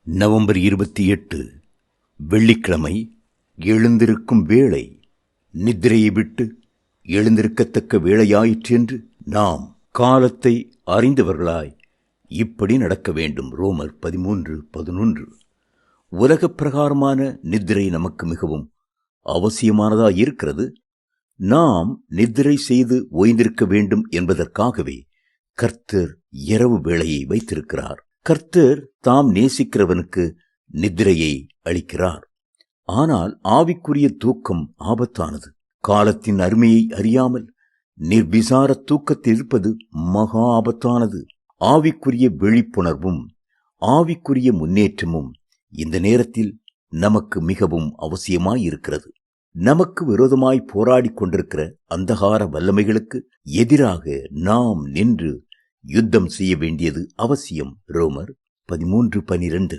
November 28 வெள்ளிக்கிழமை. எழுந்திருக்கும் வேளை. நித்திரையை விட்டு எழுந்திருக்கத்தக்க வேளையாயிற்றென்று நாம் காலத்தை அறிந்தவர்களாய் இப்படி நடக்க வேண்டும். ரோமர் 13:11. உலகப் பிரகாரமான நித்திரை நமக்கு மிகவும் அவசியமானதாயிருக்கிறது. நாம் நித்திரை செய்து ஓய்ந்திருக்க வேண்டும் என்பதற்காகவே கர்த்தர் இரவு வேளையை வைத்திருக்கிறார். கர்த்தர் தாம் நேசிக்கிறவனுக்கு நித்திரையை அளிக்கிறார். ஆனால் ஆவிக்குரிய தூக்கம் ஆபத்தானது. காலத்தின் அருமையை அறியாமல் நிர்விசார தூக்கத்தில் இருப்பது மகா ஆபத்தானது. ஆவிக்குரிய விழிப்புணர்வும் ஆவிக்குரிய முன்னேற்றமும் இந்த நேரத்தில் நமக்கு மிகவும் அவசியமாயிருக்கிறது. நமக்கு விரோதமாய் போராடி கொண்டிருக்கிற அந்தகார வல்லமைகளுக்கு எதிராக நாம் நின்று யுத்தம் செய்ய வேண்டியது அவசியம். ரோமர் 13:12.